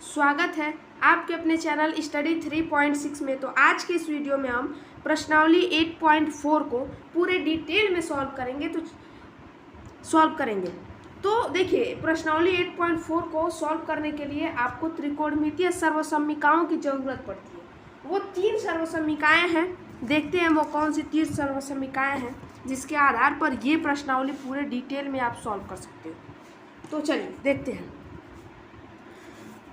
स्वागत है आपके अपने चैनल स्टडी 3.6 में। तो आज के इस वीडियो में हम प्रश्नावली 8.4 को पूरे डिटेल में सॉल्व करेंगे। तो देखिए, प्रश्नावली 8.4 को सॉल्व करने के लिए आपको त्रिकोणमितीय सर्वसम्मिकाओं की ज़रूरत पड़ती है। वो 3 सर्वसम्मिकाएँ हैं। देखते हैं वो कौन सी 3 सर्वसम्मिकाएँ हैं जिसके आधार पर ये प्रश्नावली पूरे डिटेल में आप सॉल्व कर सकते हो। तो चलिए देखते हैं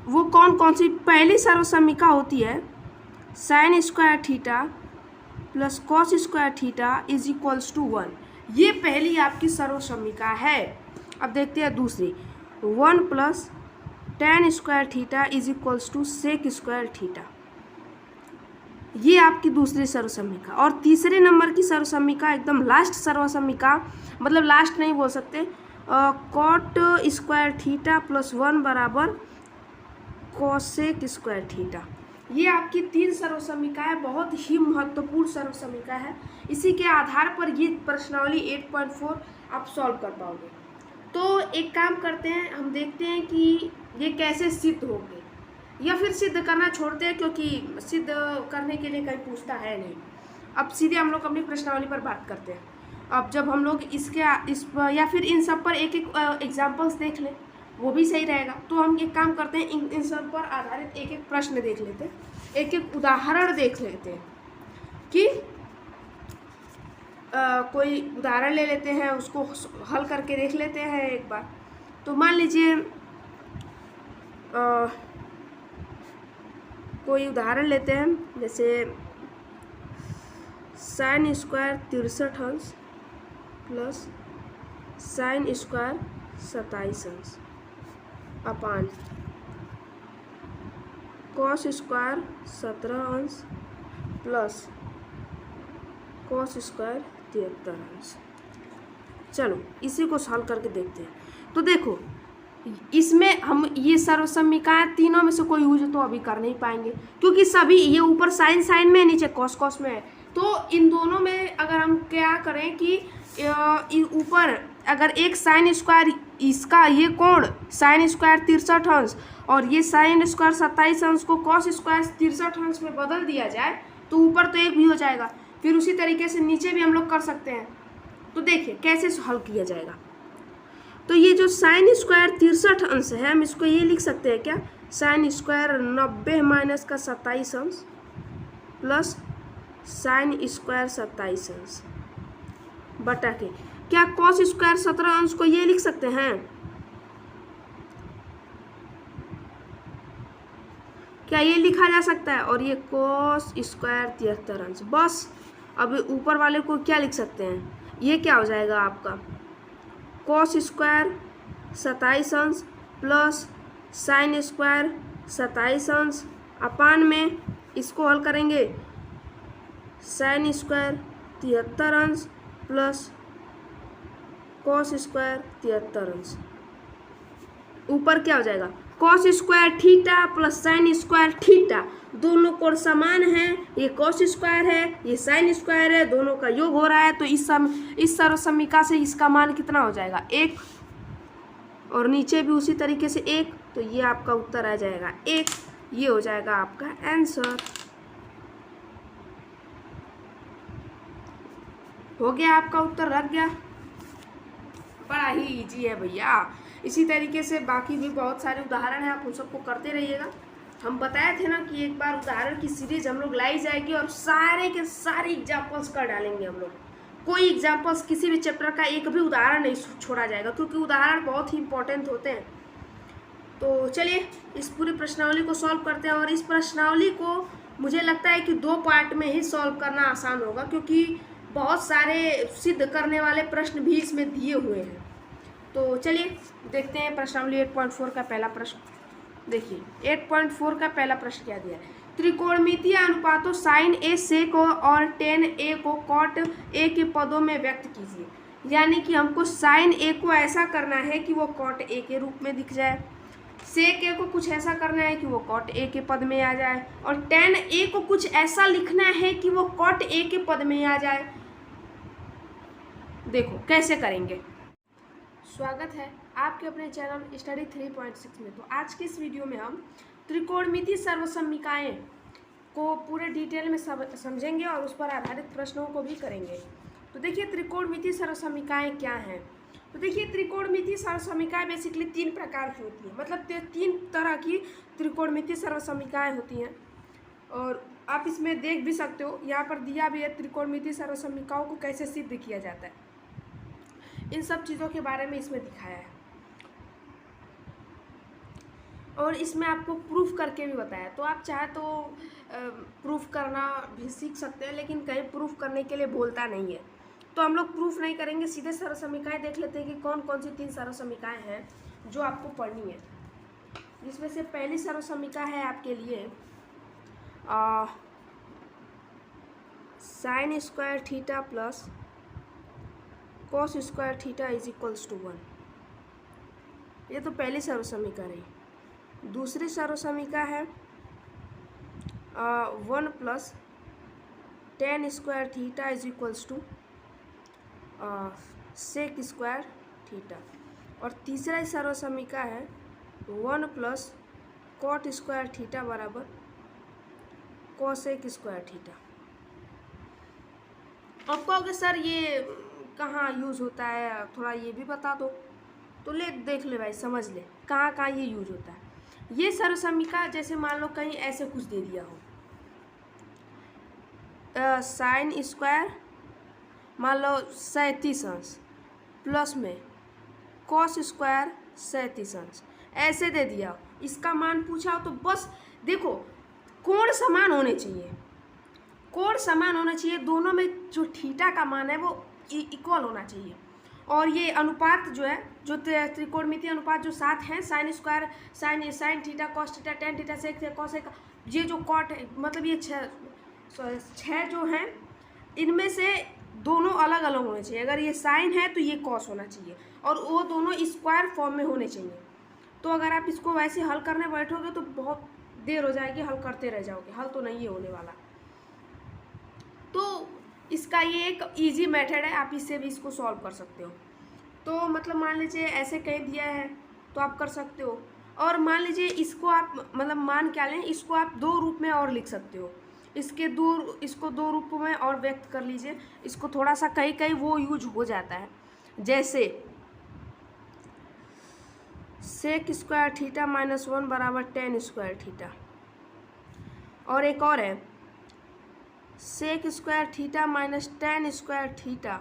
वो कौन कौन सी। पहली सर्वसम्मिका होती है sine square theta plus cos square theta is equals to 1। ये पहली आपकी सर्वसम्मिका है। अब देखते हैं दूसरी, 1 plus tan square theta is equals to sec square theta. ये आपकी दूसरी सर्वसम्मिका। और तीसरे नंबर की सर्वसम्मिका, एकदम लास्ट सर्वसम्मिका, मतलब लास्ट नहीं बोल सकते, कॉट स्क्वायर थीटा प्लस 1 बराबर कोसेक स्क्वायर थीटा। ये आपकी 3 सर्वसम्मिकाएं बहुत ही महत्वपूर्ण सर्वसम्मिका है। इसी के आधार पर ये प्रश्नावली 8.4 आप सॉल्व कर पाओगे। तो एक काम करते हैं, हम देखते हैं कि ये कैसे सिद्ध होंगे, या फिर सिद्ध करना छोड़ते हैं क्योंकि सिद्ध करने के लिए कहीं पूछता है नहीं। अब सीधे हम लोग अपनी प्रश्नावली पर बात करते हैं। अब जब हम लोग या फिर इन सब पर एक एक एग्जाम्पल्स देख लें, वो भी सही रहेगा। तो हम एक काम करते हैं, इन सब पर आधारित एक एक प्रश्न देख लेते हैं, एक एक उदाहरण देख लेते हैं कि कोई उदाहरण ले लेते हैं, उसको हल करके देख लेते हैं एक बार। तो मान लीजिए कोई उदाहरण लेते हैं, जैसे साइन स्क्वायर 63 अंश प्लस साइन स्क्वायर 27 अंश अपान कॉस स्क्वायर 17 अंश प्लस कॉस स्क्वायर 73 अंश। चलो इसी को सॉल्व करके देखते हैं। तो देखो, इसमें हम ये सर्वसम्मिकाएं तीनों में से कोई यूज तो अभी कर नहीं पाएंगे, क्योंकि सभी ये ऊपर साइन साइन में है, नीचे कॉस कॉस में है। तो इन दोनों में अगर हम क्या करें कि ऊपर अगर एक साइन स्क्वायर, इसका ये कोण साइन स्क्वायर 63 अंश और ये साइन स्क्वायर 27 अंश को कॉस स्क्वायर 63 अंश में बदल दिया जाए तो ऊपर तो एक भी हो जाएगा। फिर उसी तरीके से नीचे भी हम लोग कर सकते हैं। तो देखिए कैसे हल किया जाएगा। तो ये जो साइन स्क्वायर 63 अंश है, हम इसको ये लिख सकते हैं क्या, साइन स्क्वायर 90 माइनस का 27 अंश प्लस साइन स्क्वायर 27 अंश बटा के क्या कॉस स्क्वायर 17 अंश को ये लिख सकते हैं, क्या ये लिखा जा सकता है, और ये कॉस स्क्वायर 73 अंश। बस अब ऊपर वाले को क्या लिख सकते हैं, ये क्या हो जाएगा आपका कॉस स्क्वायर 27 अंश प्लस साइन स्क्वायर 27 अंश अपान में इसको हल करेंगे साइन स्क्वायर 73 अंश प्लस कॉस स्क्वायर 73 अंश। ऊपर क्या हो जाएगा, cos square theta plus sign square theta, दोनों कोण समान हैं। ये कॉस स्क्वायर है, ये साइन स्क्वायर है, दोनों का योग हो रहा है। तो इस सर्वसम्मिका से इसका मान कितना हो जाएगा, 1, और नीचे भी उसी तरीके से 1। तो ये आपका उत्तर आ जाएगा 1। ये हो जाएगा आपका आंसर। हो गया आपका उत्तर, लग गया। बड़ा ही इजी है भैया। इसी तरीके से बाकी भी बहुत सारे उदाहरण हैं, आप उन सबको करते रहिएगा। हम बताए थे ना कि एक बार उदाहरण की सीरीज हम लोग लाई जाएगी और सारे के सारे एग्जाम्पल्स कर डालेंगे हम लोग। कोई एग्जाम्पल्स, किसी भी चैप्टर का एक भी उदाहरण नहीं छोड़ा जाएगा, क्योंकि उदाहरण बहुत ही इंपॉर्टेंट होते हैं। तो चलिए इस पूरी प्रश्नावली को सॉल्व करते हैं। और इस प्रश्नावली को मुझे लगता है कि 2 पार्ट में ही सॉल्व करना आसान होगा, क्योंकि बहुत सारे सिद्ध करने वाले प्रश्न भी इसमें दिए हुए हैं। तो चलिए देखते हैं प्रश्नावली 8.4 का पहला प्रश्न। देखिए 8.4 का पहला प्रश्न क्या दिया है, त्रिकोणमितीय अनुपातों साइन ए सेक और टेन ए को कॉट ए के पदों में व्यक्त कीजिए। यानी कि हमको साइन ए को ऐसा करना है कि वो कॉट ए के रूप में दिख जाए, सेक ए को कुछ ऐसा करना है कि वो कॉट ए के पद में आ जाए, और टेन ए को कुछ ऐसा लिखना है कि वो कॉट ए के पद में आ जाए। देखो कैसे करेंगे। स्वागत है आपके अपने चैनल स्टडी 3.6 में। तो आज की इस वीडियो में हम त्रिकोणमितीय सर्वसम्मिकाएं को पूरे डिटेल में समझेंगे और उस पर आधारित प्रश्नों को भी करेंगे। तो देखिए त्रिकोणमितीय सर्वसम्मिकाएं क्या हैं। तो देखिए त्रिकोणमितीय सर्वसम्मिकाएं बेसिकली 3 प्रकार की होती हैं, मतलब 3 तरह की त्रिकोणमितीय सर्वसम्मिकाएं होती हैं। और आप इसमें देख भी सकते हो, यहाँ पर दिया भी है त्रिकोणमितीय सर्वसम्मिकाओं को कैसे सिद्ध किया जाता है, इन सब चीज़ों के बारे में इसमें दिखाया है और इसमें आपको प्रूफ करके भी बताया। तो आप चाहे तो प्रूफ करना भी सीख सकते हैं, लेकिन कहीं प्रूफ करने के लिए बोलता नहीं है, तो हम लोग प्रूफ नहीं करेंगे, सीधे सर्वसम्मिकाएं देख लेते हैं कि कौन कौन सी 3 सर्वसम्मिकाएं हैं जो आपको पढ़नी है। जिसमें से पहली सर्वसम्मिका है आपके लिए sine square theta plus cos square theta is equals to 1। ये तो पहली सर्वसम्मिका रही। दूसरी सर्वसम्मिका है 1 plus tan square theta is equals to sec square theta. और तीसरा सर्वसम्मिका है 1 प्लस कॉट स्क्वायर थीटा बराबर कोसेक स्क्वायर थीटा। अब कहोगे सर ये कहाँ यूज़ होता है, थोड़ा ये भी बता दो। तो देख ले भाई, समझ ले कहाँ कहाँ ये यूज होता है। ये सर्वसम्मिका जैसे मान लो कहीं ऐसे कुछ दे दिया हो, साइन स्क्वायर मान लो 37 अंश प्लस में कॉस स्क्वायर 37 अंश, ऐसे दे दिया हो, इसका मान पूछा हो, तो बस देखो कोण समान होने चाहिए, कोण समान होना चाहिए, दोनों में जो थीटा का मान है वो इक्वल होना चाहिए। और ये अनुपात जो है, जो त्रिकोणमितीय अनुपात जो 7 है, sine square sine theta cos theta tan theta sec cos, ये जो कॉट है, मतलब ये 6 जो हैं, इनमें से दोनों अलग अलग होने चाहिए। अगर ये साइन है तो ये कॉस होना चाहिए, और वो दोनों स्क्वायर फॉर्म में होने चाहिए। तो अगर आप इसको वैसे हल करने बैठोगे तो बहुत देर हो जाएगी, हल करते रह जाओगे, हल तो नहीं होने वाला। तो इसका ये एक इजी मेथड है, आप इससे भी इसको सॉल्व कर सकते हो। तो मतलब मान लीजिए ऐसे कहीं दिया है तो आप कर सकते हो, और मान लीजिए इसको आप मतलब मान क्या लें, इसको आप 2 रूप में और लिख सकते हो, इसको 2 रूपों में और व्यक्त कर लीजिए। इसको थोड़ा सा कहीं कहीं वो यूज हो जाता है, जैसे सेक स्क्वायर थीटा माइनस 1 बराबर टेन स्क्वायर थीटा। और एक और है sec square theta minus tan square theta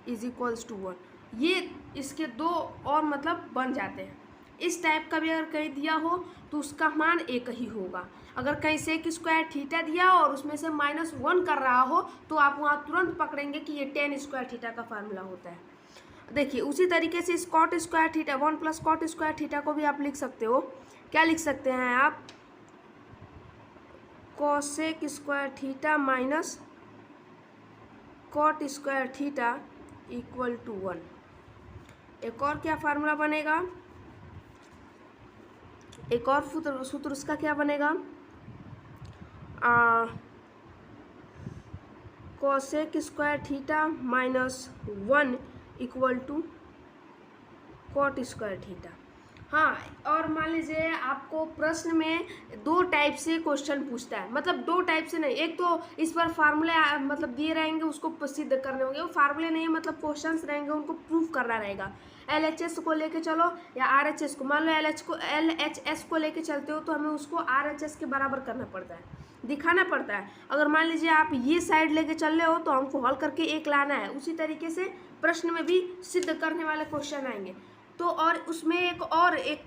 is equals to 1। ये इसके 2 और मतलब बन जाते हैं। इस टाइप का भी अगर कहीं दिया हो तो उसका मान एक ही होगा। अगर कहीं सेक स्क्वायर थीटा दिया हो और उसमें से -1 कर रहा हो तो आप वहाँ तुरंत पकड़ेंगे कि ये टेन स्क्वायर थीटा का फार्मूला होता है। देखिए उसी तरीके से इस cot square theta 1 plus cot square theta को भी आप लिख सकते हो। क्या लिख सकते हैं आप, cosec square theta minus cot square theta equal to 1। एक और क्या फार्मूला बनेगा, एक और सूत्र उसका क्या बनेगा, cosec square theta minus 1 equal to cot square theta. हाँ, और मान लीजिए आपको प्रश्न में 2 टाइप से क्वेश्चन पूछता है, मतलब 2 टाइप से नहीं, एक तो इस पर फार्मूले मतलब दिए रहेंगे, उसको सिद्ध करने होंगे। वो फार्मूले नहीं है, मतलब क्वेश्चंस रहेंगे, उनको प्रूफ करना रहेगा। LHS को लेके चलो या RHS को, मान लो LHS को लेके चलते हो तो हमें उसको RHS के बराबर करना पड़ता है, दिखाना पड़ता है। अगर मान लीजिए आप ये साइड लेके चल रहे हो तो हमको हल करके एक लाना है। उसी तरीके से प्रश्न में भी सिद्ध करने वाले क्वेश्चन आएंगे। तो और उसमें एक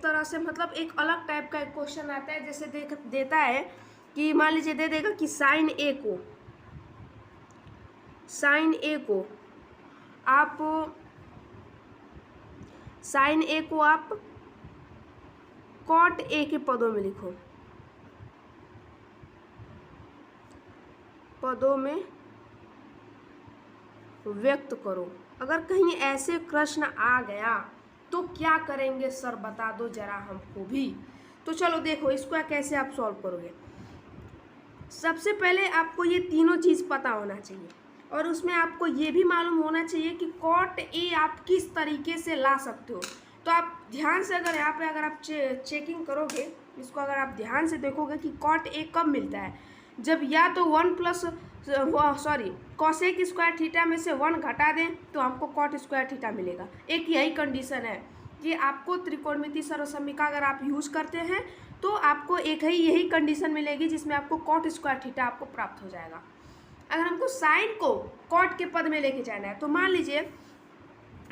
तरह से मतलब एक अलग टाइप का एक क्वेश्चन आता है, जैसे देता है कि मान लीजिए दे देगा कि साइन ए को आप कॉट ए के पदों में लिखो, पदों में व्यक्त करो। अगर कहीं ऐसे प्रश्न आ गया तो क्या करेंगे सर, बता दो जरा हमको भी। तो चलो देखो इसको कैसे आप सॉल्व करोगे। सबसे पहले आपको ये तीनों चीज़ पता होना चाहिए, और उसमें आपको ये भी मालूम होना चाहिए कि कॉट ए आप किस तरीके से ला सकते हो। तो आप ध्यान से अगर यहाँ पे अगर आप चेकिंग करोगे इसको अगर आप ध्यान से देखोगे कि कॉट ए कब मिलता है, जब या तो कॉसेक स्क्वायर थीटा में से 1 घटा दें तो हमको कॉट स्क्वायर थीटा मिलेगा। एक यही कंडीशन है कि आपको त्रिकोणमितीय सर्वसम्मिका अगर आप यूज़ करते हैं तो आपको एक ही यही कंडीशन मिलेगी जिसमें आपको कॉट स्क्वायर थीटा आपको प्राप्त हो जाएगा। अगर हमको साइन को कॉट के पद में लेके जाना है तो मान लीजिए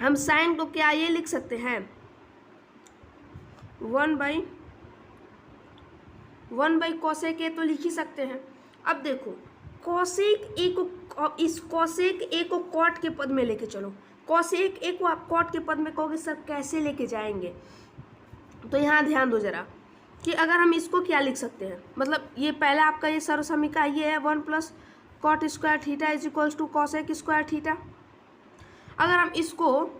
हम साइन को क्या ये लिख सकते हैं 1/1 कोसेक ए तो लिख ही सकते हैं। अब देखो कोसेक ए को इस कोसेक ए को कॉट के पद में लेके चलो, कोसेक ए को आप कॉट के पद में कहोगे सर कैसे लेके जाएंगे, तो यहाँ ध्यान दो जरा कि अगर हम इसको क्या लिख सकते हैं, मतलब ये पहला आपका ये सर्वसम्मिका ये है 1 + cot square theta is equals to cosec square theta. अगर हम इसको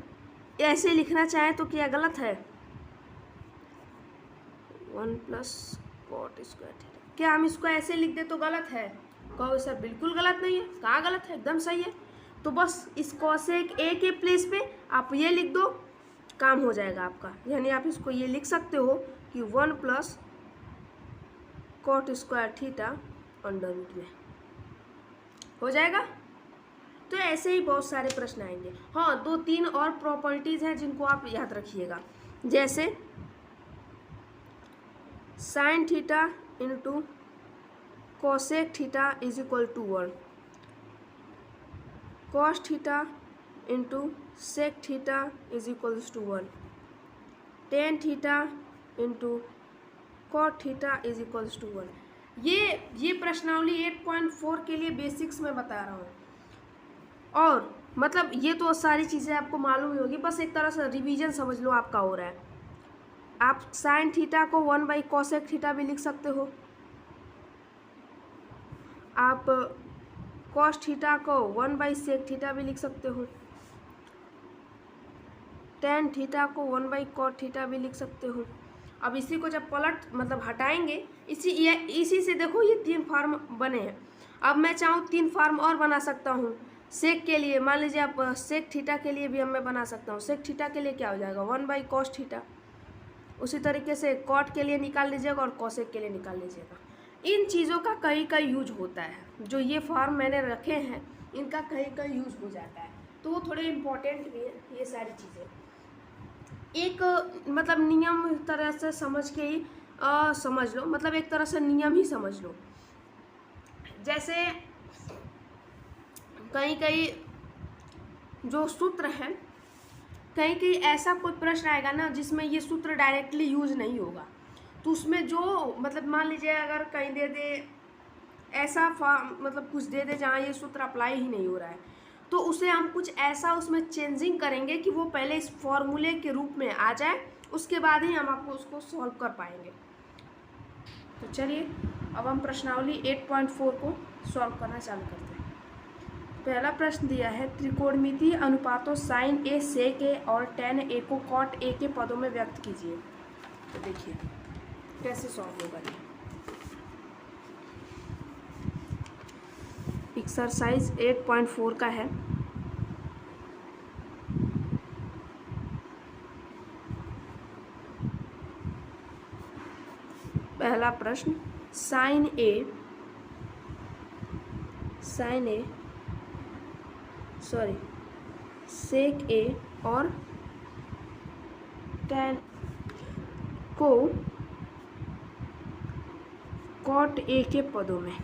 ऐसे लिखना चाहें तो क्या गलत है 1 + कॉट स्क्वायर थीटा, क्या हम इसको ऐसे लिख दे तो गलत है? कहो सर बिल्कुल गलत नहीं है। कहाँ गलत है, एकदम सही है। तो बस इस कोसेक ए के प्लेस पे आप ये लिख दो, काम हो जाएगा आपका। यानी आप इसको ये लिख सकते हो कि 1 + कॉट स्क्वायर थीटा √ में हो जाएगा। तो ऐसे ही बहुत सारे प्रश्न आएंगे। हाँ, 2-3 और प्रॉपर्टीज़ हैं जिनको आप याद रखिएगा, जैसे sine theta into cosec theta is equal to 1, cos theta into sec theta is equals to 1, tan theta into cot theta is equals to 1। ये प्रश्नावली 8.4 के लिए बेसिक्स में बता रहा हूँ। और मतलब ये तो सारी चीज़ें आपको मालूम ही होगी, बस एक तरह से रिवीजन समझ लो आपका हो रहा है। आप साइन थीटा को 1 कोसेक थीटा भी लिख सकते हो, आप कॉस थीटा को 1 सेक थीटा भी लिख सकते हो, टेन थीटा को 1 कॉट थीटा भी लिख सकते हो। अब इसी को जब पलट मतलब हटाएंगे, इसी से देखो ये 3 फॉर्म बने हैं। अब मैं चाहूँ 3 फॉर्म और बना सकता हूँ सेक के लिए। मान लीजिए आप सेक थीटा के लिए भी हम मैं बना सकता हूँ। सेक थीटा के लिए क्या हो जाएगा 1 कॉस थीटा। उसी तरीके से कॉट के लिए निकाल लीजिएगा और कोसेक के लिए निकाल लीजिएगा। इन चीज़ों का कहीं यूज होता है, जो ये फॉर्म मैंने रखे हैं इनका कहीं यूज हो जाता है, तो वो थोड़े इम्पोर्टेंट भी है ये सारी चीज़ें। एक मतलब नियम तरह से समझ के ही समझ लो, मतलब एक तरह से नियम ही समझ लो। जैसे कहीं जो सूत्र हैं, कहीं ऐसा कोई प्रश्न आएगा ना जिसमें ये सूत्र डायरेक्टली यूज नहीं होगा, तो उसमें जो मतलब मान लीजिए अगर कहीं दे दे ऐसा मतलब कुछ दे दे जहाँ ये सूत्र अप्लाई ही नहीं हो रहा है, तो उसे हम कुछ ऐसा उसमें चेंजिंग करेंगे कि वो पहले इस फॉर्मूले के रूप में आ जाए, उसके बाद ही हम आपको उसको सॉल्व कर पाएंगे। तो चलिए अब हम प्रश्नावली 8.4 को सॉल्व करना चालू करते हैं। पहला प्रश्न दिया है त्रिकोणमितीय अनुपातों साइन ए सेक ए और टेन ए को कॉट ए के पदों में व्यक्त कीजिए। तो देखिए कैसे सॉल्व होगा ये। एक्सरसाइज 8.4 का है। पहला प्रश्न साइन ए सेक ए और टेन को कॉट ए के पदों में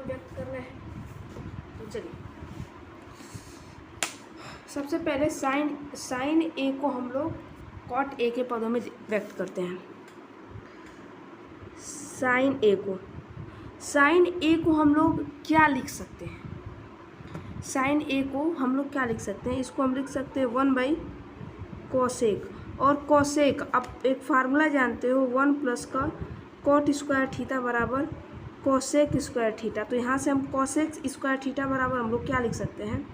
व्यक्त करना है। तो चलिए सबसे पहले साइन ए को हम लोग कॉट ए के पदों में व्यक्त करते हैं। साइन ए को हम लोग क्या लिख सकते हैं? साइन ए को हम लोग क्या लिख सकते हैं? इसको हम लिख सकते हैं 1 कोसेक। और कोसेक अब एक फार्मूला जानते हो 1 + का कॉट स्क्वायर थीटा बराबर कोसेक स्क्वायर थीटा। तो यहाँ से हम कोसेक स्क्वायर थीटा बराबर हम लोग क्या लिख सकते हैं,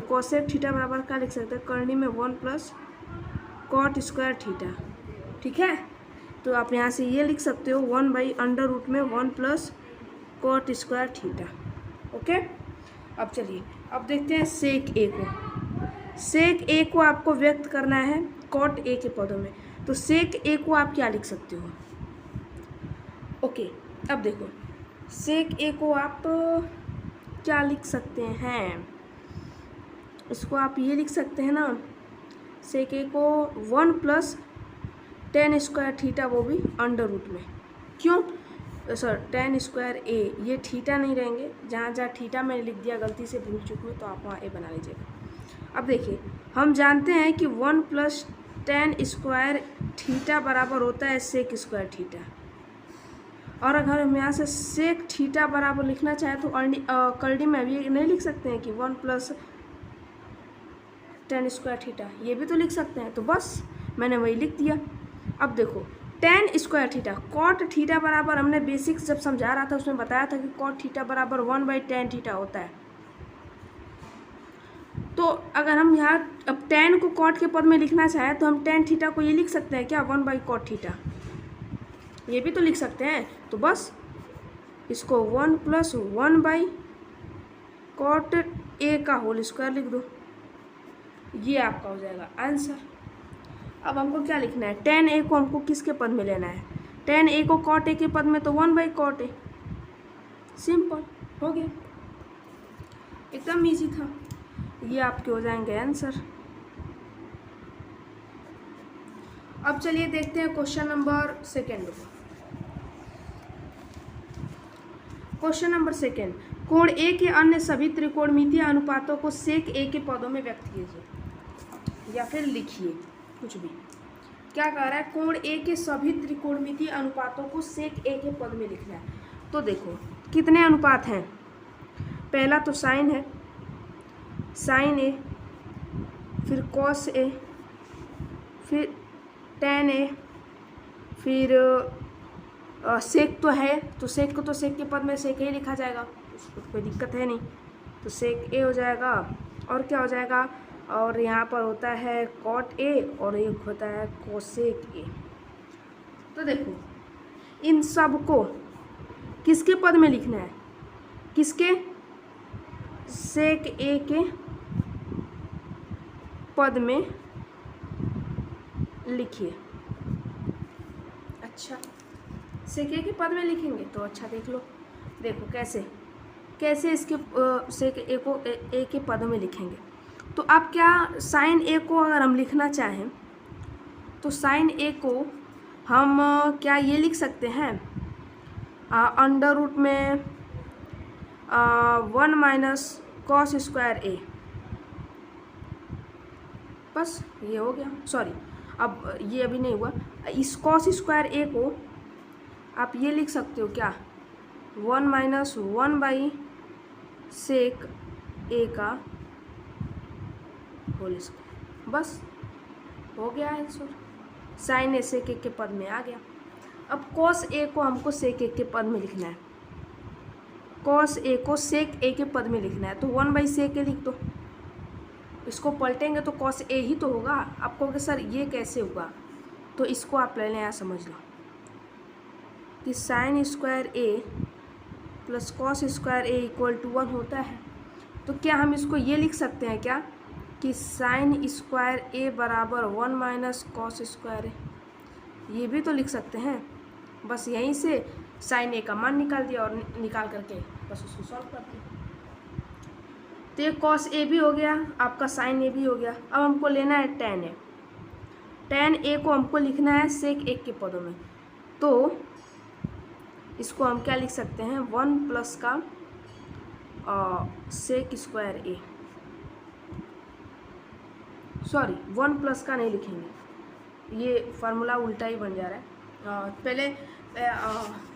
कोसेक थीटा बराबर क्या लिख सकते हैं, करनी में 1 + कॉट स्क्वायर थीटा। ठीक है, तो आप यहाँ से ये लिख सकते हो 1/√में 1 + कॉट स्क्वायर थीटा। ओके, अब चलिए अब देखते हैं सेक ए को। सेक ए को आपको व्यक्त करना है कॉट ए के पदों में, तो सेक ए को आप क्या लिख सकते हो? ओके, अब देखो सेक ए को आप क्या लिख सकते हैं, इसको आप ये लिख सकते हैं ना, सेक ए को 1 + tan² थीटा, वो भी अंडर रूट में। क्यों सर? tan² ए, ये थीटा नहीं रहेंगे, जहाँ जहाँ थीटा मैंने लिख दिया गलती से भूल चुक में, तो आप वहाँ ए बना लीजिएगा। अब देखिए हम जानते हैं कि 1 + tan² थीटा बराबर होता है sec² थीटा, और अगर हम यहाँ से सेक थीटा बराबर लिखना चाहें तो करड़ी में अभी नहीं लिख सकते हैं कि 1 + tan² थीटा, ये भी तो लिख सकते हैं, तो बस मैंने वही लिख दिया। अब देखो tan² थीटा, कॉट थीटा बराबर, हमने बेसिक्स जब समझा रहा था उसमें बताया था कि कॉट थीटा बराबर 1/tan थीटा होता है। तो अगर हम यहाँ अब tan को कॉट के पद में लिखना चाहें तो हम tan थीटा को ये लिख सकते हैं क्या, 1/cot थीटा, ये भी तो लिख सकते हैं। तो बस इसको 1 + 1/cot ए का होल स्क्वायर लिख दो, ये आपका हो जाएगा आंसर। अब हमको क्या लिखना है, tan ए को हमको किसके पद में लेना है, tan ए को cot ए के पद में, तो 1/cot ए, सिंपल हो गया, एकदम इजी था। ये आपके हो जाएंगे आंसर। अब चलिए देखते हैं क्वेश्चन नंबर 2। क्वेश्चन नंबर 2, कोण ए के अन्य सभी त्रिकोणमितीय अनुपातों को सेक ए के पदों में व्यक्त कीजिए, या फिर लिखिए, कुछ भी। क्या कह रहा है, कोण ए के सभी त्रिकोणमितीय अनुपातों को सेक ए के पद में लिखना है। तो देखो कितने अनुपात हैं, पहला तो साइन है, साइन ए, फिर कॉस ए, फिर tan ए, फिर सेक तो है, तो सेक को तो सेक के पद में सेक ए लिखा जाएगा, उसको कोई दिक्कत है नहीं, तो सेक ए हो जाएगा। और क्या हो जाएगा, और यहाँ पर होता है कॉट ए और एक होता है कोसेक ए। तो देखो इन सब को किसके पद में लिखना है, किसके, सेक ए के पद में लिखिए। अच्छा, सेक ए के पद में लिखेंगे तो अच्छा देख लो, देखो कैसे कैसे इसके सेक ए को ए के पदों में लिखेंगे। तो अब क्या, साइन ए को अगर हम लिखना चाहें तो साइन ए को हम क्या ये लिख सकते हैं, अंडर रूट में 1 - cos² ए, बस ये हो गया। सॉरी, अब ये अभी नहीं हुआ, इस cos² ए को आप ये लिख सकते हो क्या, 1 - 1/sec ए का होल स्क्वायर, बस हो गया आंसर। साइन ए सेक ए के पद में आ गया। अब कॉस ए को हमको सेक ए के पद में लिखना है, कॉस ए को सेक ए के पद में लिखना है, तो 1/sec ए लिख दो। इसको पलटेंगे तो कॉस ए ही तो होगा। आप कहोगे सर ये कैसे होगा, तो इसको आप पहले यहाँ समझ लो कि sin² ए + cos² ए = 1 होता है। तो क्या हम इसको ये लिख सकते हैं क्या कि sin² ए बराबर 1 - cos² ए, ये भी तो लिख सकते हैं। बस यहीं से साइन ए का मान निकाल दिया और निकाल करके बस उसको सॉल्व कर दिया। तो ये कॉस ए भी हो गया, आपका साइन ए भी हो गया। अब हमको लेना है tan ए। tan ए को हमको लिखना है सेक ए के पदों में, तो इसको हम क्या लिख सकते हैं, 1 + का sec² ए, सॉरी 1 + का नहीं लिखेंगे, ये फार्मूला उल्टा ही बन जा रहा है। पहले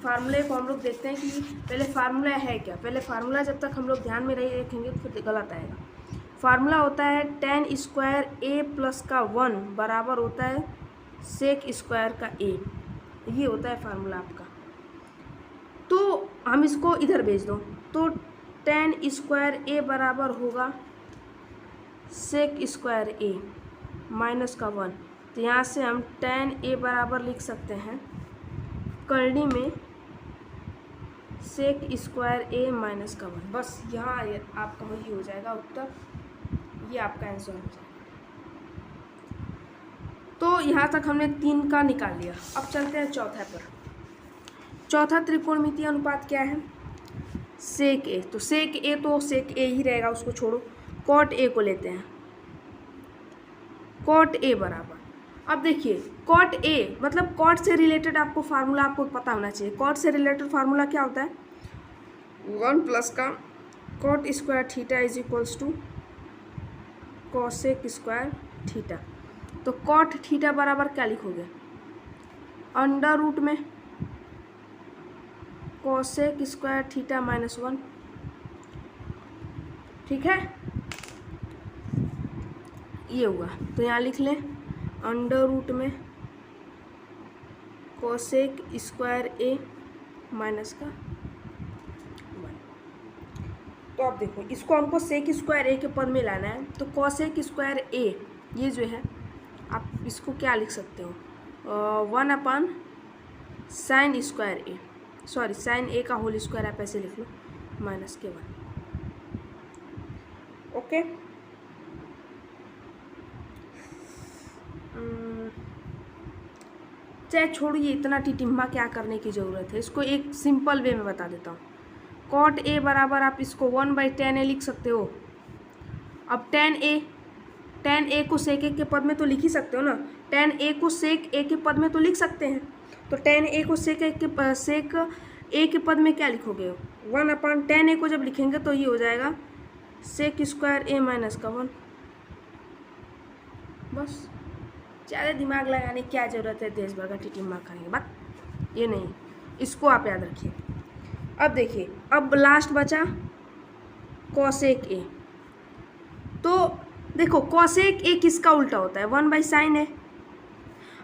फार्मूले को हम लोग देखते हैं कि पहले फार्मूला है क्या। पहले फार्मूला जब तक हम लोग ध्यान में नहीं रखेंगे तो फिर गलत आएगा। फार्मूला होता है tan² ए + का 1 बराबर होता है sec² का ए, ये होता है फार्मूला आपका। तो हम इसको इधर भेज दो, तो tan² ए बराबर होगा sec² ए -1। तो यहाँ से हम tan ए बराबर लिख सकते हैं करनी में sec² ए -1। बस यहाँ आपका वही हो जाएगा उत्तर, ये आपका आंसर हो जाएगा। तो यहाँ तक हमने 3 का निकाल लिया। अब चलते हैं चौथा पर। चौथा त्रिकोणमितीय अनुपात क्या है? सेक ए। तो सेक ए तो सेक ए ही रहेगा, उसको छोड़ो। कॉट ए को लेते हैं। कॉट ए बराबर, अब देखिए कॉट ए मतलब कॉट से रिलेटेड आपको फार्मूला आपको पता होना चाहिए। कॉट से रिलेटेड फार्मूला क्या होता है? 1 प्लस का cot square theta is equals to cosec square theta. तो कॉट थीटा बराबर क्या लिखोगे? अंडर रूट में कॉसेक स्क्वायर थीटा -1, ठीक है, ये हुआ। तो यहाँ लिख लें अंडर रूट में कॉसेक स्क्वायर ए माइनस का 1। तो अब देखो इसको हमको सेक स्क्वायर ए के पद में लाना है। तो कॉसेक स्क्वायर ए ये जो है आप इसको क्या लिख सकते हो? 1 साइन स्क्वायर ए, सॉरी साइन ए का होल स्क्वायर आप ऐसे लिख लो -1। ओके, चाहे छोड़िए इतना टिटिम्मा क्या करने की ज़रूरत है, इसको एक सिंपल वे में बता देता हूँ। कॉट ए बराबर आप इसको 1/tan a लिख सकते हो। अब tan a को सेक ए के पद में तो लिख ही सकते हो ना। tan a को सेक ए के पद में तो लिख सकते हैं। तो tan a को सेक ए के पद में क्या लिखोगे? 1/tan a को जब लिखेंगे तो ये हो जाएगा सेक स्क्वायर ए माइनस का 1। बस, ज़्यादा दिमाग लगाने की क्या ज़रूरत है? देश भर का टिटिम्मा करेंगे बात, ये नहीं, इसको आप याद रखिए। अब देखिए, अब लास्ट बचा कॉसेक ए। तो देखो कॉसेक ए किसका उल्टा होता है? 1/sin ए।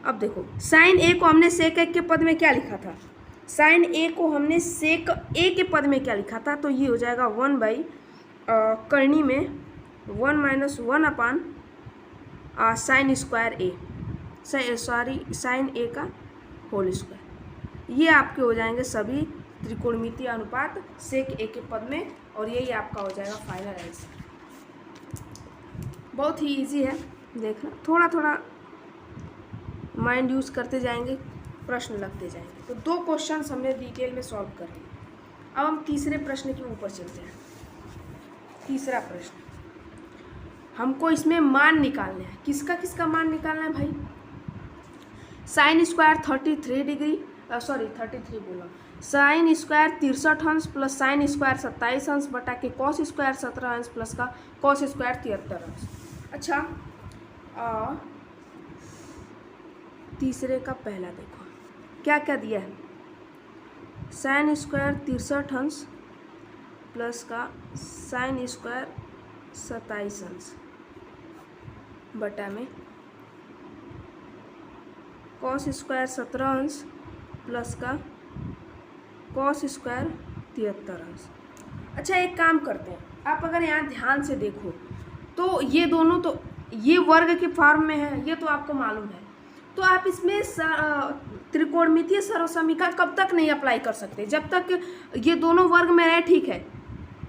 अब देखो साइन ए को हमने सेक ए के पद में क्या लिखा था? साइन ए को हमने सेक ए के पद में क्या लिखा था? तो ये हो जाएगा 1 करनी में 1 - 1 साइन स्क्वायर ए, सॉरी साइन ए का होल स्क्वायर। ये आपके हो जाएंगे सभी त्रिकोणमितीय अनुपात सेक ए के पद में, और यही आपका हो जाएगा फाइनल आंसर। बहुत ही इजी है, देखना थोड़ा थोड़ा माइंड यूज़ करते जाएंगे, प्रश्न लगते जाएंगे। तो 2 क्वेश्चन हमने डिटेल में सॉल्व कर लिए। अब हम तीसरे प्रश्न के ऊपर चलते हैं। तीसरा प्रश्न, हमको इसमें मान निकालना है। किसका किसका मान निकालना है भाई? साइन स्क्वायर 33 डिग्री, सॉरी 33 बोला, साइन स्क्वायर 63 अंश प्लस साइन स्क्वायर 27 अंश बटा के कॉस स्क्वायर 17 अंश प्लस का कॉस स्क्वायर 73 अंश। अच्छा, तीसरे का पहला देखो क्या क्या दिया है। साइन स्क्वायर 63 अंश प्लस का साइन स्क्वायर 27 अंश बटा में कॉस स्क्वायर 17 अंश प्लस का कॉस स्क्वायर 73 अंश। अच्छा, एक काम करते हैं, आप अगर यहाँ ध्यान से देखो तो ये दोनों तो ये वर्ग के फॉर्म में है, ये तो आपको मालूम है। तो आप इसमें त्रिकोणमितीय सर्वसमीकरण कब तक नहीं अप्लाई कर सकते? जब तक ये दोनों वर्ग में रहे, ठीक है,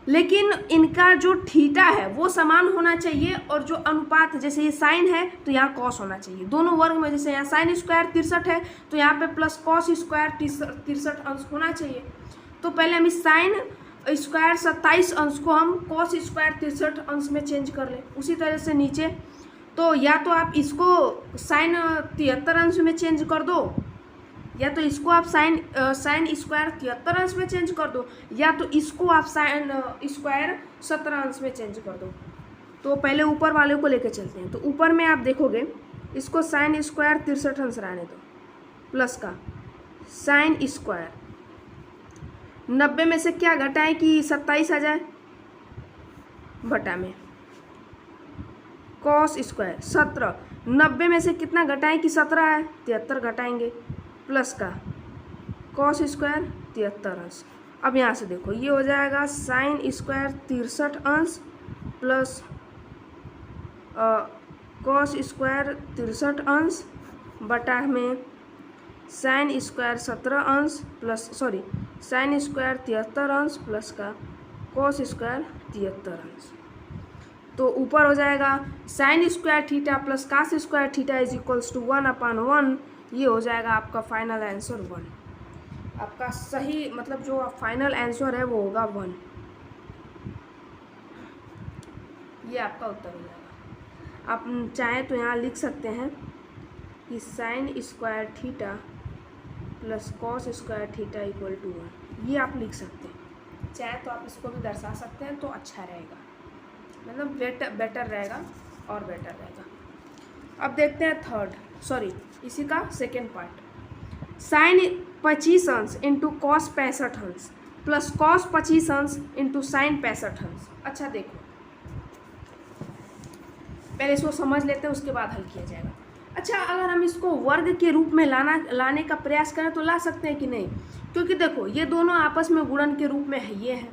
लेकिन इनका जो थीटा है वो समान होना चाहिए, और जो अनुपात जैसे ये साइन है तो यहाँ कॉस होना चाहिए। दोनों वर्ग में जैसे यहाँ साइन स्क्वायर 63 है तो यहाँ पे प्लस कॉस स्क्वायर 63 अंश होना चाहिए। तो पहले हम इस साइन स्क्वायर 27 अंश को हम कॉस स्क्वायर 63 अंश में चेंज कर लें। उसी तरह से नीचे तो या तो आप इसको साइन 73 अंश में चेंज कर दो, या तो इसको आप साइन स्क्वायर 73 अंश में चेंज कर दो, या तो इसको आप साइन स्क्वायर 17 अंश में चेंज कर दो। तो पहले ऊपर वाले को लेकर चलते हैं। तो ऊपर में आप देखोगे इसको साइन स्क्वायर 63 अंश रहने दो प्लस का साइन स्क्वायर 90 में से क्या घटाएं कि 27 आ जाए, बटा में कॉस स्क्वायर 17, 90 में से कितना घटाएं कि 17 है, 73 घटाएंगे प्लस का कॉस स्क्वायर 73 अंश। अब यहाँ से देखो ये हो जाएगा साइन स्क्वायर 63 अंश प्लस कॉस स्क्वायर 63 अंश बटा में साइन स्क्वायर 17 अंश प्लस सॉरी साइन स्क्वायर 73 अंश प्लस का कॉस स्क्वायर 73 अंश। तो ऊपर हो जाएगा sine square theta plus cos square theta is equals to 1/1। ये हो जाएगा आपका फाइनल आंसर 1। आपका सही मतलब जो फाइनल आंसर है वो होगा 1। ये आपका उत्तर हो जाएगा। आप चाहें तो यहाँ लिख सकते हैं कि sine square theta plus cos square theta equal to 1। ये आप लिख सकते हैं। चाहे तो आप इसको भी दर्शा सकते हैं तो अच्छा रहेगा, मतलब बेटर रहेगा और बेटर रहेगा। अब देखते हैं इसी का सेकेंड पार्ट। साइन 25 अंश इंटू कॉस 65 अंश प्लस कॉस 25 अंश इंटू साइन 65 अंश। अच्छा देखो, पहले इसको समझ लेते हैं, उसके बाद हल किया जाएगा। अच्छा, अगर हम इसको वर्ग के रूप में लाने का प्रयास करें तो ला सकते हैं कि नहीं? क्योंकि देखो ये दोनों आपस में गुणन के रूप में है, ये है,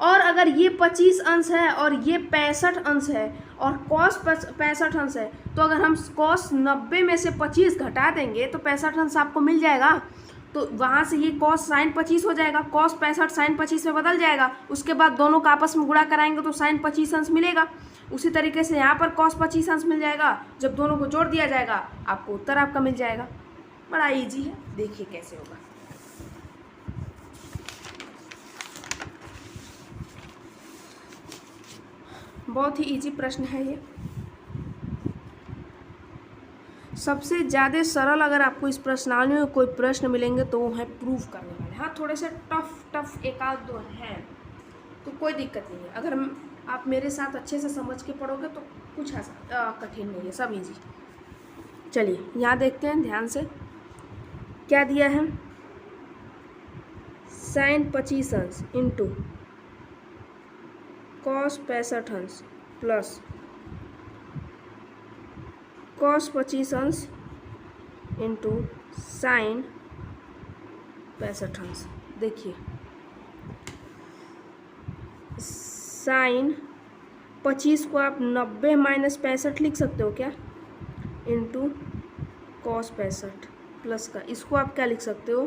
और अगर ये 25 अंश है और ये 65 अंश है और कॉस 65 अंश है, तो अगर हम कॉस 90 में से 25 घटा देंगे तो 65 अंश आपको मिल जाएगा। तो वहाँ से ये कॉस साइन 25 हो जाएगा, कॉस 65 साइन 25 में बदल जाएगा। उसके बाद दोनों का आपस में गुणा कराएंगे तो साइन 25 अंश मिलेगा। उसी तरीके से यहाँ पर कॉस 25 अंश मिल जाएगा। जब दोनों को जोड़ दिया जाएगा आपको उत्तर आपका मिल जाएगा। बड़ा इजी है, देखिए कैसे होगा। बहुत ही इजी प्रश्न है ये। सबसे ज़्यादा सरल अगर आपको इस प्रश्नावली में कोई प्रश्न मिलेंगे तो वो है प्रूफ करने वाले। हाँ, थोड़े से टफ एक आध दो हैं तो कोई दिक्कत नहीं है। अगर आप मेरे साथ अच्छे से समझ के पढ़ोगे तो कुछ ऐसा कठिन नहीं है, सब इजी। चलिए यहाँ देखते हैं ध्यान से क्या दिया है। साइन 25 अंश इंटू कॉस 65 अंश प्लस कॉस 25 अंश इंटू साइन 65 अंश। देखिए साइन 25 को आप 90 माइनस 65 लिख सकते हो क्या, इंटू कॉस 65 प्लस का इसको आप क्या लिख सकते हो,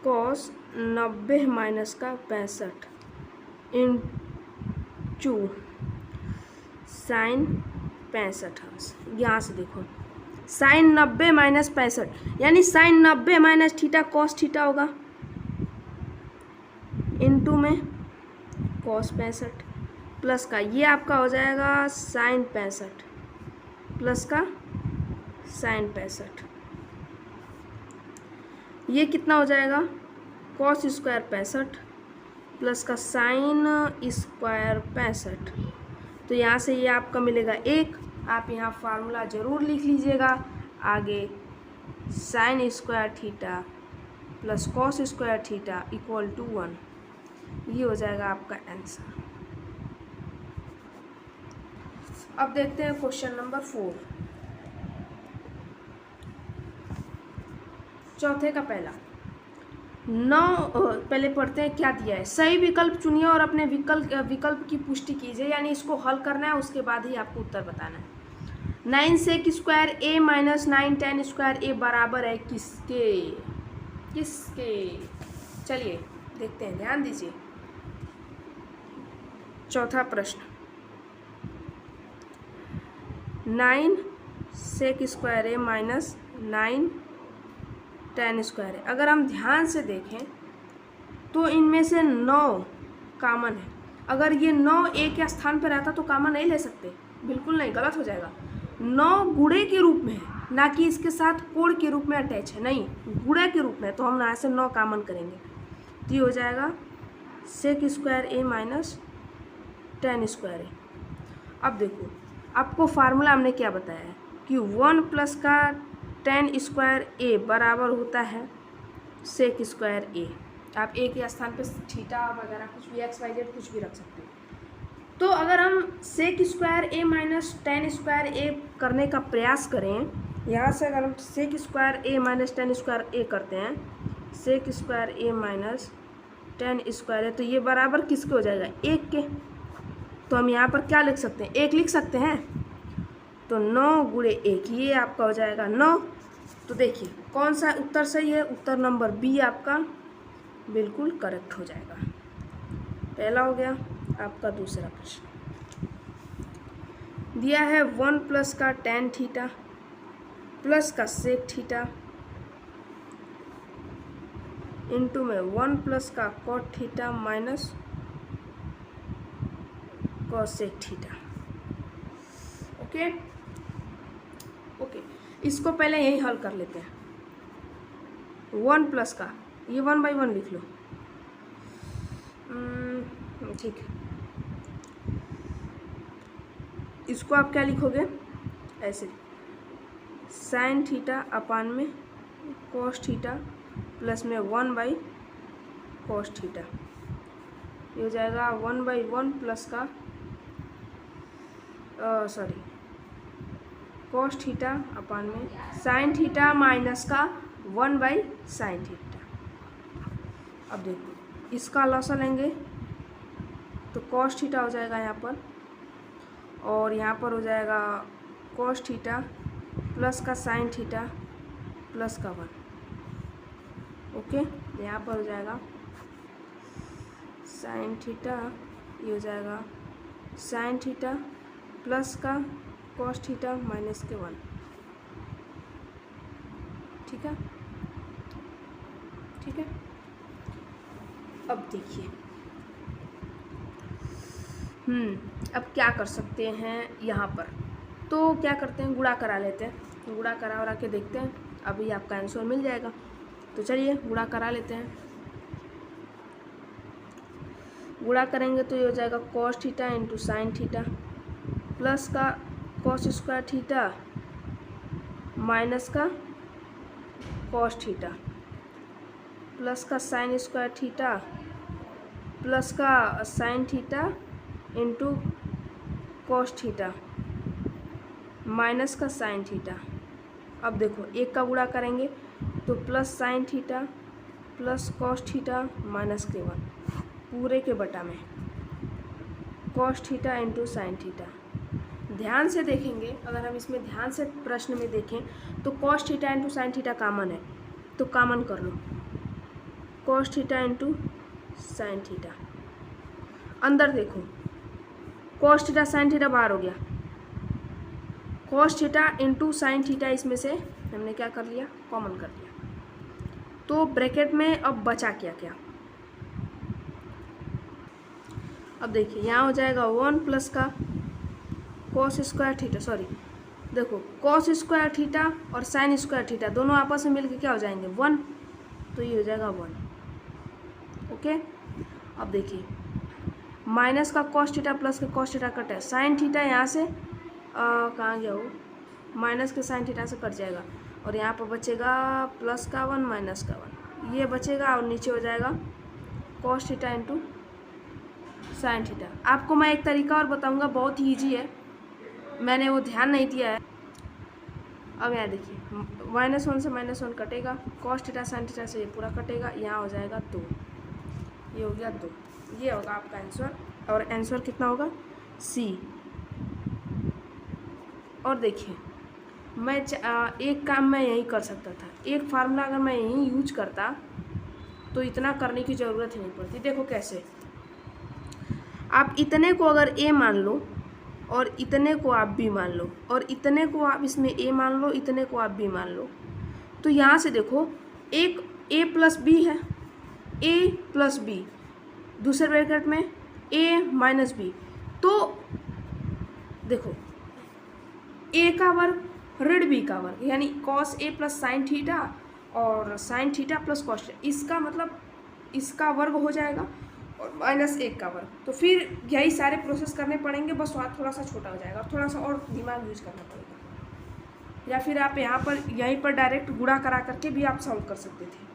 कॉस 90 माइनस का 65 इंटू साइन 65 अंश। यहाँ से देखो साइन 90 माइनस 65 यानी sine 90 minus theta cos theta होगा, इंटू में कॉस 65 प्लस का ये आपका हो जाएगा साइन 65 प्लस का साइन 65। ये कितना हो जाएगा, कॉस स्क्वायर 65 प्लस का साइन स्क्वायर 65। तो यहाँ से ये आपका मिलेगा 1। आप यहाँ फार्मूला ज़रूर लिख लीजिएगा। आगे sine square theta plus cos square theta equal to 1। ये हो जाएगा आपका आंसर। अब देखते हैं क्वेश्चन नंबर 4, चौथे का पहला। पहले पढ़ते हैं क्या दिया है। सही विकल्प चुनिए और अपने विकल्प की पुष्टि कीजिए, यानी इसको हल करना है, उसके बाद ही आपको उत्तर बताना है। 9 sec square A minus 9 tan square ए बराबर है किसके? चलिए देखते हैं, ध्यान दीजिए। चौथा प्रश्न, 9 sec square A minus 9 tan square है। अगर हम ध्यान से देखें तो इनमें से 9 कॉमन है। अगर ये 9 ए के स्थान पर रहता तो कॉमन नहीं ले सकते, बिल्कुल नहीं, गलत हो जाएगा। 9 गुणे के रूप में है, ना कि इसके साथ कोण के रूप में अटैच है, नहीं, गुणे के रूप में। तो हम यहाँ से 9 कॉमन करेंगे तो ये हो जाएगा sec square A minus tan square ए। अब देखो आपको फार्मूला हमने क्या बताया है कि 1 प्लस का tan स्क्वायर ए बराबर होता है सेक स्क्वायर ए। आप ए के स्थान पे थीटा वगैरह कुछ भी XYZ कुछ भी रख सकते हैं। तो अगर हम sec square A minus tan square ए करने का प्रयास करें, यहाँ से अगर हम sec square A minus tan square ए करते हैं, sec square A minus tan square ए, तो ये बराबर किसके हो जाएगा, 1 के। तो हम यहाँ पर क्या लिख सकते हैं, 1 लिख सकते हैं। तो 9 गुणे 1, ये आपका हो जाएगा 9। तो देखिए कौन सा उत्तर सही है, उत्तर नंबर बी आपका बिल्कुल करेक्ट हो जाएगा। पहला हो गया। आपका दूसरा प्रश्न, दिया है 1 प्लस का tan थीटा प्लस का sec थीटा इंटू में 1 प्लस का cot theta minus cosec theta. Okay okay, इसको पहले यही हल कर लेते हैं। 1 प्लस का ये 1/1 लिख लो। ठीक है, इसको आप क्या लिखोगे ऐसे, साइन थीटा अपान में कॉस थीटा प्लस में 1/cos थीटा। ये हो जाएगा 1/1 प्लस का कॉस थीटा अपान में साइन थीटा माइनस का 1/sin थीटा। अब देखो इसका लॉसा लेंगे तो कॉस थीटा हो जाएगा यहाँ पर, और यहाँ पर हो जाएगा कॉस थीटा प्लस का साइन थीटा प्लस का 1। ओके, यहाँ पर हो जाएगा साइन थीटा, ये हो जाएगा साइन थीटा प्लस का कॉस थीटा माइनस के 1। ठीक है ठीक है। अब देखिए अब क्या कर सकते हैं यहाँ पर, तो क्या करते हैं गुणा करा लेते हैं, गुणा करा के देखते हैं, अभी आपका आंसर मिल जाएगा। तो चलिए गुणा करा लेते हैं। गुणा करेंगे तो ये हो जाएगा cos theta into sine theta plus का cos स्क्वायर थीटा माइनस का cos थीटा प्लस का साइन स्क्वायर थीटा प्लस का sign theta into cos theta minus का साइन थीटा। अब देखो एक का गुणा करेंगे तो plus sine theta plus cos theta minus के 1 पूरे के बटा में cos theta into sine theta. ध्यान से देखेंगे, अगर हम इसमें ध्यान से प्रश्न में देखें तो cos theta into sine theta common है, तो कामन कर लो cos theta into sine theta. अंदर देखो cos थीटा साइन थीटा बाहर हो गया, cos theta into sine theta इसमें से हमने क्या कर लिया, कॉमन कर लिया। तो ब्रैकेट में अब बचा क्या क्या, अब देखिए यहाँ हो जाएगा 1 प्लस का cos स्क्वायर थीटा, सॉरी देखो cos स्क्वायर थीटा और साइन स्क्वायर थीटा दोनों आपस में मिलकर क्या हो जाएंगे 1, तो ये हो जाएगा 1। ओके, अब देखिए माइनस का cos थीटा प्लस का cos थीटा कट है, साइन थीटा यहाँ से कहाँ गया वो, माइनस के साइन थीटा से कट जाएगा, और यहाँ पर बचेगा प्लस का 1 माइनस का 1, ये बचेगा, और नीचे हो जाएगा cos theta into sine theta. आपको मैं एक तरीका और बताऊंगा, बहुत ही ईजी है, मैंने वो ध्यान नहीं दिया है। अब यहाँ देखिए -1 से -1 कटेगा, cos थीटा साइन थीटा से ये पूरा कटेगा, यहाँ हो जाएगा 2, ये हो गया 2, ये होगा आपका आंसर। और आंसर कितना होगा C। और देखिए मैं एक काम मैं यही कर सकता था, एक फार्मूला अगर मैं यही यूज करता तो इतना करने की ज़रूरत ही नहीं पड़ती। देखो कैसे, आप इतने को अगर A मान लो और इतने को आप B मान लो, और इतने को आप इसमें A मान लो, इतने को आप B मान लो, तो यहाँ से देखो एक A प्लस B है, A प्लस B, दूसरे ब्रैकेट में A माइनस B, तो देखो A का वर्ग ऋण B का वर्ग, यानी cos A plus sine theta और sine theta plus cos theta, इसका मतलब इसका वर्ग हो जाएगा और -1 का वर्ग। तो फिर यही सारे प्रोसेस करने पड़ेंगे, बस वहाँ थोड़ा सा छोटा हो जाएगा और थोड़ा सा और दिमाग यूज करना पड़ेगा, या फिर आप यहाँ पर यहीं पर डायरेक्ट गुणा करा करके भी आप सॉल्व कर सकते थे।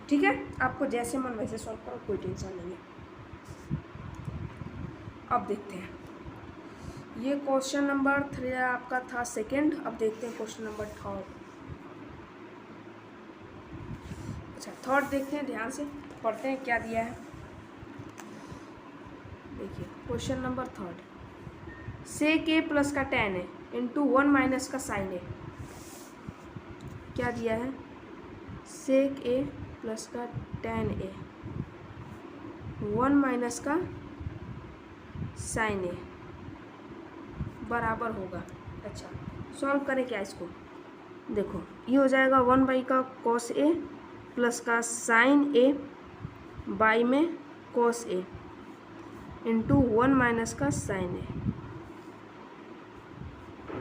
ठीक है, आपको जैसे मन वैसे सॉल्व करो, कोई टेंशन नहीं है। अब देखते हैं, ये क्वेश्चन नंबर 3 आपका था सेकंड। अब देखते हैं क्वेश्चन नंबर 3। अच्छा, थर्ड देखते हैं, ध्यान से पढ़ते हैं क्या दिया है। देखिए question number 3, sec A plus का tan A इंटू 1 माइनस का साइन A। क्या दिया है, सेक A प्लस का tan A 1 माइनस का साइन A बराबर होगा। अच्छा, सॉल्व करें क्या इसको? देखो, ये हो जाएगा 1 बाई का कॉस ए प्लस का साइन ए बाई में कॉस ए इंटू 1 माइनस का साइन ए।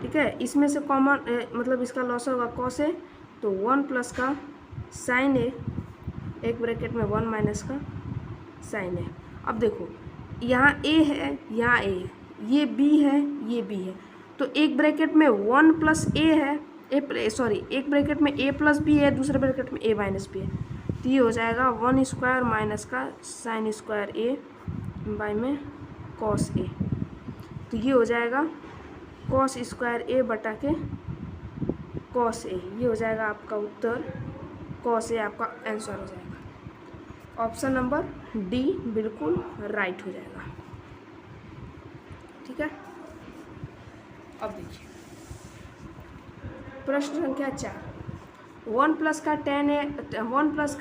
ठीक है, इसमें से कॉमन मतलब इसका लॉस होगा कॉस ए, तो 1 प्लस का साइन ए, एक ब्रैकेट में 1 माइनस का साइन ए। अब देखो, यहाँ ए है, यहाँ ए है, ये बी है, ये बी है, तो एक ब्रैकेट में 1 प्लस ए है, एक ब्रैकेट में ए प्लस बी है, दूसरे ब्रैकेट में ए माइनस बी है, तो ये हो जाएगा 1 स्क्वायर माइनस का साइन स्क्वायर ए बाई में कॉस ए। तो ये हो जाएगा कॉस स्क्वायर ए बटा के कॉस ए। ये हो जाएगा आपका उत्तर, कॉस ए आपका आंसर हो जाएगा। ऑप्शन नंबर डी बिल्कुल राइट हो जाएगा। ठीक है, अब देखिए प्रश्न संख्या 4। 1 प्लस का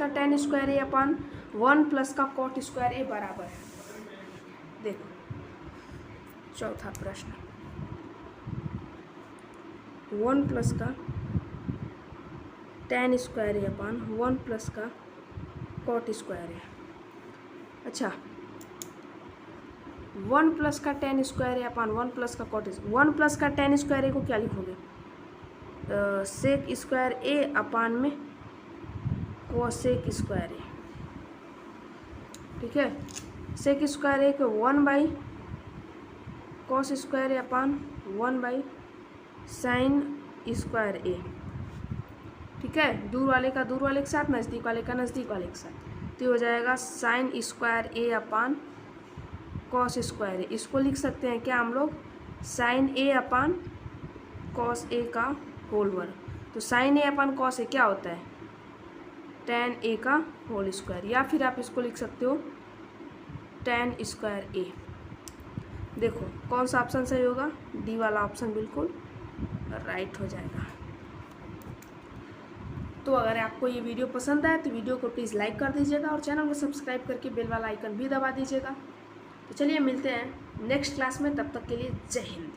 टेन स्क्वायर ए अपन 1 प्लस का कॉट स्क्वायर ए बराबर है। देखो चौथा प्रश्न, 1 प्लस का टेन स्क्वायर ए अपन 1 प्लस का कॉट स्क्वायर है। अच्छा, 1 प्लस का टेन स्क्वायर ए अपन 1 प्लस का कॉट, 1 प्लस का टेन स्क्वायर ए को क्या लिखोगे? सेक स्क्वायर ए अपान में कोसेक स्क्वायर ए। ठीक है, सेक स्क्वायर ए को 1 by cos square A upon 1 by sine square A. ठीक है, दूर वाले का दूर वाले के साथ, नज़दीक वाले का नज़दीक वाले के साथ, तो हो जाएगा sine square A upon cos square ए। इसको लिख सकते हैं क्या हम लोग? Sign A upon cos A का होल वर्ग। तो sign A upon cos A क्या होता है? टेन ए का होल स्क्वायर, या फिर आप इसको लिख सकते हो टेन स्क्वायर ए। देखो कौन सा ऑप्शन सही होगा? डी वाला ऑप्शन बिल्कुल राइट हो जाएगा। तो अगर आपको ये वीडियो पसंद आए तो वीडियो को प्लीज़ लाइक कर दीजिएगा और चैनल को सब्सक्राइब करके बेल वाला आइकन भी दबा दीजिएगा। तो चलिए मिलते हैं नेक्स्ट क्लास में, तब तक के लिए जय हिंद।